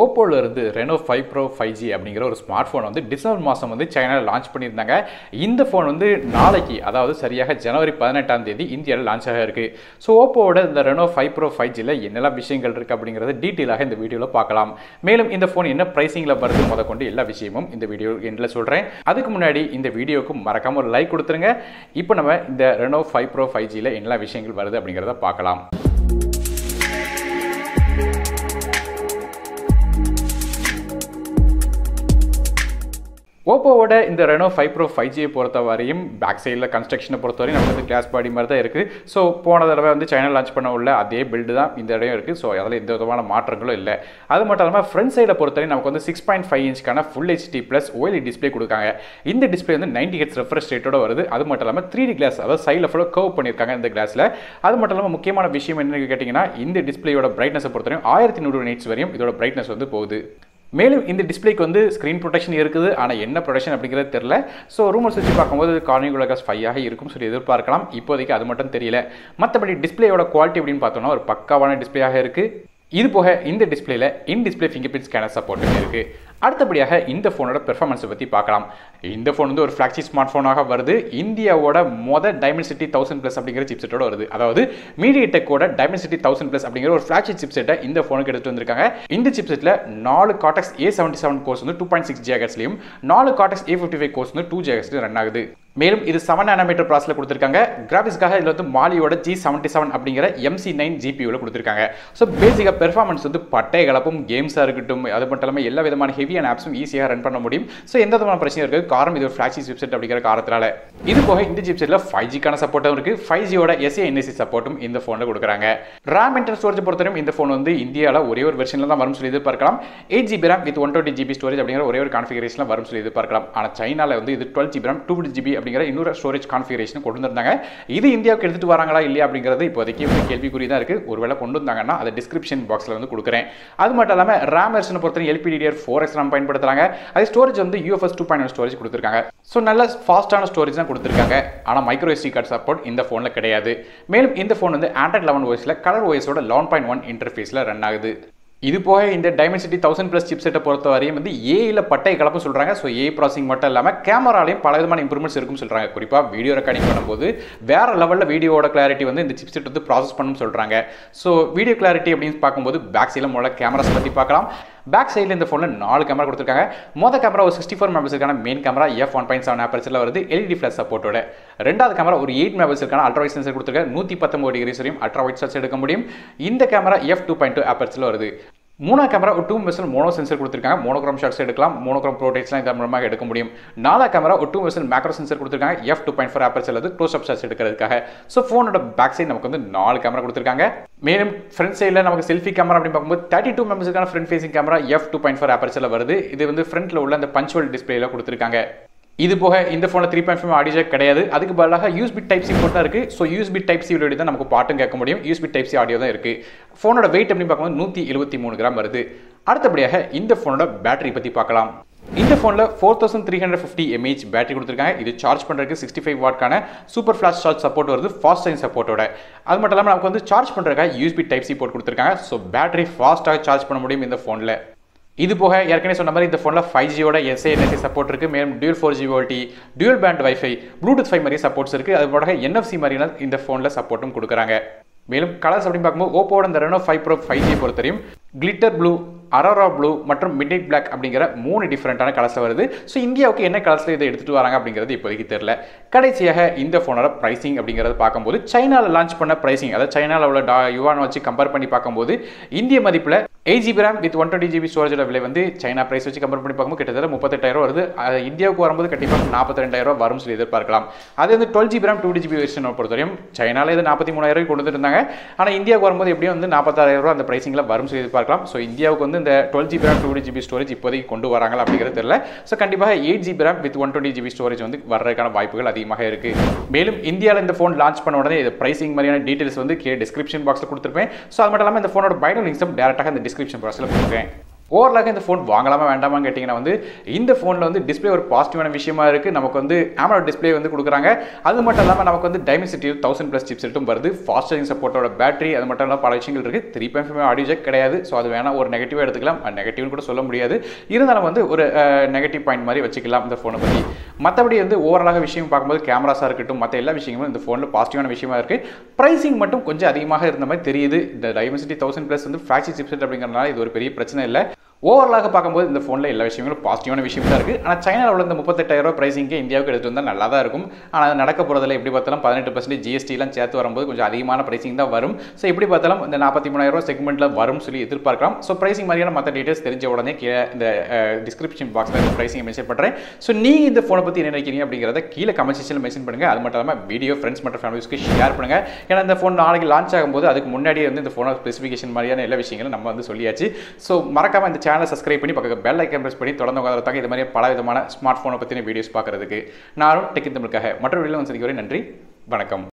ஓப்போல இருந்து Reno 5 bro 5G அப்படிங்கிற ஒரு ஸ்மார்ட் ஃபோன் வந்து டிசம்பர் மாதம் வந்து சைனாவில் லான்ச் பண்ணியிருந்தாங்க. இந்த ஃபோன் வந்து நாளைக்கு, அதாவது சரியாக ஜனவரி 18ஆம் தேதி இந்தியாவில் லான்ச் ஆக இருக்குது. ஸோ ஓப்போவோட இந்த ரெனோ 5 ப்ரோ 5Gயில் என்னெல்லாம் விஷயங்கள் இருக்குது அப்படிங்கிறத டீட்டெயிலாக இந்த வீடியோவில் பார்க்கலாம். மேலும் இந்த ஃபோன் என்ன ப்ரைஸிங்கில் வருது முதற்கொண்டு எல்லா விஷயமும் இந்த வீடியோ எண்டில் சொல்கிறேன். அதுக்கு முன்னாடி இந்த வீடியோவுக்கு மறக்காமல் ஒரு லைக் கொடுத்துருங்க. இப்போ நம்ம இந்த ரெனோ 5 ப்ரோ 5Gயில் என்னெல்லாம் விஷயங்கள் வருது அப்படிங்கிறத பார்க்கலாம். ஓப்போவோட இந்த ரெனோ 5 ப்ரோ 5Gயை பொறுத்த வரையும் பேக் சைடில் கன்ஸ்ட்ரக்ஷனை பொறுத்தவரையும் நமக்கு வந்து கிளாஸ் பாடி மாதிரி தான் இருக்குது. ஸோ போன தடவை வந்து சைனா லான்ச் பண்ண உள்ள அதே பில்டு தான் இந்த இடம் இருக்குது. ஸோ அதில் எந்த விதமான மாற்றங்களும் இல்லை. அது மட்டும் இல்லாமல் ஃப்ரண்ட் சைடை பொறுத்தவரை நமக்கு வந்து 6.5 இன்ச்க்கான full HD plus OLED display கொடுக்காங்க. இந்த டிஸ்பிளே வந்து 90 Hz ரெஃப்ரெஷ் ரேட்டோட வருது. அது மட்டும் இல்லாமல் 3D கிளாஸ், அதாவது சைடில் ஃபுல்லாக கர்வ் பண்ணியிருக்காங்க இந்த கிளாஸில். அது மட்டும் இல்லாமல் முக்கியமான விஷயம் என்னன்னு கேட்டிங்கன்னா, இந்த டிஸ்பிளேயோட பிரைட்னஸை பொறுத்தவரையும் 1100 nits வரையும் இதோட பிரைட்னஸ் வந்து போகுது. மேலும் இந்த டிஸ்பிளேக்கு வந்து ஸ்க்ரீன் ப்ரொடெக்ஷன் இருக்குது. ஆனால் என்ன ப்ரொடெக்ஷன் அப்படிங்கிறது தெரியல. ஸோ ரூமர்ஸ் வச்சு பார்க்கும்போது கார்னிங் கிளாஸ் 5 இருக்கும் சொல்லி எதிர்பார்க்கலாம். இப்போதைக்கு அது மட்டும் தெரியல. மற்றபடி டிஸ்பிளேயோட குவாலிட்டி அப்படின்னு பார்த்தோம்னா ஒரு பக்காவான டிஸ்பிளேயாக இருக்குது. இது போக இந்த டிஸ்பிளேல in display finger print scanner support இருக்குது. அடுத்தபடியாக இந்த ஃபோனோட பெர்ஃபார்மன்ஸை பற்றி பார்க்கலாம். இந்த ஃபோன் வந்து ஒரு ஃப்ளாக்ஷிப் ஸ்மார்ட் ஃபோனாக வருது. இந்தியாவோட டைமென்சிட்டி 1000+ அப்படிங்கிற சிப்செட்டோட வருது. அதாவது மீடியாடெக்கோட டைமென்சிட்டி 1000+ அப்படிங்கிற ஒரு ஃப்ளாக்ஷிப் சிப்செட்டை இந்த ஃபோனுக்கு எடுத்துட்டு வந்திருக்காங்க. இந்த சிப்செட்டில் 4 Cortex A77 கோர்ஸ் வந்து 2.6 GHzலையும் 4 Cortex A55 கோர்ஸ் வந்து 2 GHzலையும் ரன் ஆகுது. மேலும் இது 7 nm ப்ராசஸில் கொடுத்துருக்காங்க. கிராஃபிக்ஸ்க்காக இதில் வந்து மாலியோட G77 அப்படிங்கிற MC9 GPUவில் கொடுத்துருக்காங்க. ஸோ பேசிக்காக பெர்ஃபார்மன்ஸ் வந்து பட்டை கலப்பும் கேம்ஸாக இருக்கட்டும், அது மட்டும் இல்லாமல் எல்லா விதமான ஹெவியான ஆப்ஸும் ஈஸியாக ரன் பண்ண முடியும். ஸோ எந்த விதமான பிரச்சனை இருக்குது. காரணம் இது ஒரு ஃப்ளாக்ஷிப் சிப்செட் அப்படிங்கிற காரணத்தினால. இது போக இந்த சிப்செட்டில் 5Gக்கான சப்போர்ட்டும் இருக்குது. 5Gயோட SA/NSE சப்போர்ட்டும் இந்த ஃபோனில் கொடுக்குறாங்க. RAM இன்டர் ஸ்டோரேஜ் பொறுத்தவரையும் இந்த ஃபோன் வந்து இந்தியாவில் ஒரே ஒரு வெர்ஷனில் தான் வரும் சொல்லி எதிர்பார்க்கலாம். 8GB RAM with 120GB storage அப்படிங்கிற ஒரே ஒரு கான்ஃபிகரேஷனில் வரும் சொல்லி எதிர்பார்க்கலாம். ஆனால் சைனாவில் வந்து இது 12GB RAM 250GB அப்படிங்கிற இன்னொரு ஸ்டோரேஜ் கான்ஃபிகரேஷன் கொண்டு வந்திருந்தாங்க. இது இந்தியாவுக்கு எடுத்துட்டு வராங்களா இல்லையா அப்படிங்கிறது இப்போதைக்கு ஒரு கேள்விக்குறி தான் இருக்குது. ஒருவேளை கொண்டு வந்தாங்கன்னா அதை டிஸ்கிரிப்ஷன் பாக்ஸில் வந்து கொடுக்குறேன். அது மட்டும் இல்லாமல் RAM வெர்ஷனை பொறுத்தவரை LPDDR4X RAM பயன்படுத்துறாங்க. அது ஸ்டோரேஜ் வந்து UFS 2.1 ஸ்டோரேஜ் கொடுத்துருக்காங்க. ஸோ நல்ல ஃபாஸ்ட்டான ஸ்டோரேஜ் தான் கொடுத்துருக்காங்க. ஆனால் மைக்ரோ SD கார்டு சப்போர்ட் இந்த ஃபோனில் கிடையாது. மேலும் இந்த ஃபோன் வந்து Android 11 OSல கலர் OSோட 11.1 இன்டர்ஃபேஸில் ரன் ஆகுது. இது போக இந்த டைமென்சிட்டி 1000+ சிப்செட்டை பொறுத்த வரையும் வந்து ஏல பட்டை கலப்பு சொல்கிறாங்க. ஸோ ஏ ப்ராசஸிங் மட்டும் இல்லாமல் கேமராலையும் பல விதமான இம்ப்ரூவ்மெண்ட்ஸ் இருக்குன்னு சொல்கிறாங்க. குறிப்பாக வீடியோ ரெக்கார்டிங் பண்ணும்போது வேறு லெவலில் வீடியோட கிளாரிட்டி வந்து இந்த சிப்செட் வந்து ப்ராசஸ் பண்ணணும்னு சொல்கிறாங்க. ஸோ வீடியோ கிளாரிட்டி அப்படின்னு பார்க்கும்போது பேக் சைடில் முதல்ல கேமராஸ் பற்றி பார்க்கலாம். பேக் சைடில் இந்த ஃபோனில் 4 கேமரா கொடுத்துருக்காங்க. மொதல் கேமரா ஒரு 64 மெகாபிக்சலுக்கான மெயின் கேமரா f1.7 ஆப்பர்ச்சரில் வருது LED ஃபிளாஷ் சப்போர்ட்டோட. ரெண்டாவது கேமரா ஒரு 8 மெகாபிக்சலுக்கான அல்ட்ரா வைட் சென்சர் கொடுத்துருக்காங்க. 119 டிகிரிஸ் வரையும் அல்ட்ரா வைட் ஷாட்ஸ் எடுக்க முடியும். இந்த கேமரா f2.2 ஆப்பர்ச்சரில் வருது. மூணாவது கேமரா ஒரு 2 மெகாபிக்சல் மோனோ சென்சர் கொடுத்துருக்காங்க. மோனோக்ரோம் ஷாட்ஸ் எடுக்கலாம். மோனோக்ரோம் ப்ரோடக்ட்ஸ்லாம் இதன் மூலமாக எடுக்க முடியும். நாலாவது கேமரா ஒரு 2 மெகாபிக்சல் மேக்ரோ சென்சர் கொடுத்துருக்காங்க. f2.4 ஆப்பர்ச்சரில் வந்து க்ளோஸ் அப் ஷாட்ஸ் எடுக்கிறதுக்காக. ஸோ ஃபோனோட பேக் சைடு நமக்கு வந்து 4 கேமரா கொடுத்துருக்காங்க. மேலும் ஃப்ரண்ட் சைடில் நமக்கு செல்ஃபி கேமரா அப்படின்னு பார்க்கும்போது 32 மெகாபிக்சலுக்கான ஃப்ரண்ட் ஃபேசிங் கேமரா f2.4 ஆப்பர்ச்சரில் வருது. இது வந்து ஃப்ரண்ட்டில் உள்ள அந்த பஞ்சுவல் டிஸ்பிளேல கொடுத்துருக்காங்க. இது போக இந்த ஃபோனில் 3.5 ஆடியோ ஜாக் கிடையாது. அதுக்கு பதிலாக USB Type-C போர்ட் தான் இருக்குது. ஸோ USB Type-C வழியாக தான் நமக்கு பாட்டும் கேட்க முடியும். USB Type-C ஆடியோ தான் இருக்குது. ஃபோனோட வெயிட் அப்படின்னு பார்க்கும்போது 173 கிராம் வருது. அடுத்தபடியாக இந்த ஃபோனோட பேட்டரி பற்றி பார்க்கலாம். இந்த ஃபோனில் 4350 mAh பேட்டரி கொடுத்துருக்காங்க. இது சார்ஜ் பண்ணுறதுக்கு 65 வாட்கான சூப்பர் ஃப்ளாஷ் சார்ஜ் சப்போர்ட் வருது ஃபாஸ்ட் சார்ஜிங் சப்போர்ட்டோட. அது மட்டும் இல்லாமல் நமக்கு வந்து சார்ஜ் பண்ணுறதுக்காக USB Type-C போர்ட் கொடுத்துருக்காங்க. ஸோ பேட்டரி ஃபாஸ்ட்டாக சார்ஜ் பண்ண முடியும் இந்த ஃபோனில். இது போக ஏற்கனவே சொன்ன மாதிரி இந்த ஃபோனில் 5Gயோட SA/NSE சப்போர்ட் இருக்குது. மேலும் dual 4G VoLTE, dual pant wifi, Bluetooth 5 மாதிரி சப்போர்ட்ஸ் இருக்குது. அது போக NFC மாதிரியான இந்த ஃபோனில் சப்போர்ட்டும் கொடுக்குறாங்க. மேலும் கலர்ஸ் அப்படின்னு பார்க்கும்போது ஓப்போட இந்த ரெனோ 5 ப்ரோ 5G பொறுத்தவரையும் கிளிட்டர் ப்ளூ, அரோரா ப்ளூ மற்றும் மிட்நைட் பிளாக் அப்படிங்கிற 3 டிஃப்ரெண்டான கலர்ஸில் வருது. ஸோ இந்தியாவுக்கு என்ன கலர்ஸில் இதை எடுத்துகிட்டு வராங்க அப்படிங்கிறது இப்போதைக்கு தெரியல. கடைசியாக இந்த ஃபோனோட ப்ரைசிங் அப்படிங்கிறத பார்க்கும்போது சைனாவில் லான்ச் பண்ண ப்ரைசிங், அதாவது சைனாவில் உள்ள யுவான் வச்சு கம்பேர் பண்ணி பார்க்கும்போது இந்திய மதிப்பில் 8GB RAM வித் 120GB ஸ்டோரேஜோட விலை வந்து சைனா ப்ரைஸ் வச்சு கம்பேர் பண்ணி பார்க்கும்போது கிட்டத்தட்ட 38,000 வருது. இந்தியாவுக்கு வரும்போது கண்டிப்பாக 42,000 வரும் சொல்லி எதிர்பார்க்கலாம். அது வந்து 12GB RAM 2GB வெர்ஷனை பொறுத்தவரையும் சைனாவில் இது 43,000 கொண்டு வந்துருந்தாங்க. ஆனால் இந்தியாவுக்கு வரும்போது எப்படியும் வந்து 46,000 அந்த ப்ரைசிங்கில் வரும் சொல்லி எதிர்பார்க்கலாம். ஸோ இந்தியாவுக்கு வந்து இந்த 12GB RAM 2GB ஸ்டோரேஜ் இப்போதைக்கு கொண்டு வராங்களா அப்படிங்கிறது தெரியல. ஸோ கண்டிப்பாக 8GB RAM with 120GB storage வந்து வர்றதுக்கான வாய்ப்புகள் அதிகமாக இருக்குது. மேலும் இந்தியாவில் இந்த ஃபோன் லான்ச் பண்ண உடனே இது ப்ரைசிங் மாதிரியான டீட்டெயில்ஸ் வந்து டிஸ்கிரிப்ஷன் பாக்ஸில் கொடுத்துருப்பேன். ஸோ அது மட்டும் இல்லாமல் இந்த ஃபோனோட பைனோ லிங்க்ஸும் டேரெக்டாக இந்த டிஸ்கிரிப்ஷன் பாக்ஸில் கொடுத்துருக்கேன். ஓவராலாக இந்த ஃபோன் வாங்கலாமா வேண்டாமான்னு கேட்டிங்கன்னா வந்து இந்த ஃபோனில் வந்து டிஸ்பிளே ஒரு பாசிட்டிவான விஷயமா இருக்குது. நமக்கு வந்து AMOLED டிஸ்பிளே வந்து கொடுக்குறாங்க. அது மட்டும் இல்லாமல் நமக்கு வந்து Dimensity 1000+ சிப்செட்டும் வருது. ஃபாஸ்ட் சார்ஜிங் சப்போர்ட்டோட பேட்டரி அது மட்டும் இல்லாமல் பல விஷயங்கள் இருக்குது. 3.5 ஆடியோ ஜாக் கிடையாது. ஸோ அது வேணால் ஒரு நெகட்டிவாக எடுத்துக்கலாம். நெகட்டிவ்னு கூட சொல்ல முடியாது. இருந்தாலும் வந்து ஒரு நெகட்டிவ் பாயிண்ட் மாதிரி வச்சுக்கலாம் இந்த ஃபோனை பற்றி. மற்றபடி வந்து ஓவராலாக விஷயம் பார்க்கும்போது கேமராஸாக இருக்கட்டும், மற்ற எல்லா விஷயங்களும் இந்த ஃபோனில் பாசிட்டிவான விஷயமா இருக்குது. ப்ரைசிங் மட்டும் கொஞ்சம் அதிகமாக இருந்த மாதிரி தெரியுது. இந்த Dimensity 1000+ வந்து ஃபிளாக்ஷிப் சிப்செட் அப்படிங்கிறதுனால இது ஒரு பெரிய பிரச்சனை இல்லை. ஓவராலாக பார்க்கும்போது இந்த ஃபோனில் எல்லா விஷயங்களும் பாசிட்டிவான விஷயம் தான் இருக்குது. ஆனால் சைனாவில் உள்ள இந்த 38,000 ப்ரைஸிங்கே இந்தியாவுக்கு எடுத்துகிட்டு வந்தால் நல்லா தான் இருக்கும். ஆனால் அது நடக்க போகிறதில்ல. எப்படி பார்த்தாலும் 18% ஜிஎஸ்டிலாம் சேர்த்து வரும்போது கொஞ்சம் அதிகமான ப்ரைசிங் தான் வரும். ஸோ எப்படி பார்த்தாலும் இந்த 43,000 செக்மெண்ட்டில் வரும் சொல்லி எதிர்பார்க்கலாம். ஸோ ப்ரைசிங் மாதிரியான மற்ற டீட்டெயில்ஸ் தெரிஞ்ச உடனே கீழே இந்த டிஸ்கிரிப்ஷன் பாக்ஸில் இந்த ப்ரைசிங் மென்ஷன் பண்ணுறேன். ஸோ நீங்கள் இந்த ஃபோனை பற்றி என்ன நினைக்கிறீங்க அப்படிங்கிறத கீழே கமெண்ட் செக்ஷனில் மென்ஷன் பண்ணுங்கள். அது மட்டும் இல்லாமல் வீடியோ ஃப்ரெண்ட்ஸ் மற்றும் ஃபேமிலிஸ்க்கு ஷேர் பண்ணுங்கள். ஏன்னா இந்த ஃபோன் நாளைக்கு லான்ச் ஆகும்போது அதுக்கு முன்னாடியே வந்து இந்த ஃபோனோட ஸ்பெசிஃபிகேஷன் மாதிரியான எல்லா விஷயங்களும் நம்ம வந்து சொல்லியாச்சு. ஸோ மறக்காமல் இந்த சேனலை சப்ஸ்கிரைப் பண்ணி பெல் ஐக்கன் பிரஸ் பண்ணி தொடர்ந்து உட்கார்ந்து இது மாதிரி பல விதமான ஸ்மார்ட் போனை பற்றின வீடியோஸ் பார்க்கறதுக்கு. நானும் டெக் தமிழுக்காக மற்றொரு வீடியோவில் வந்து சந்திக்கிறேன். நன்றி, வணக்கம்.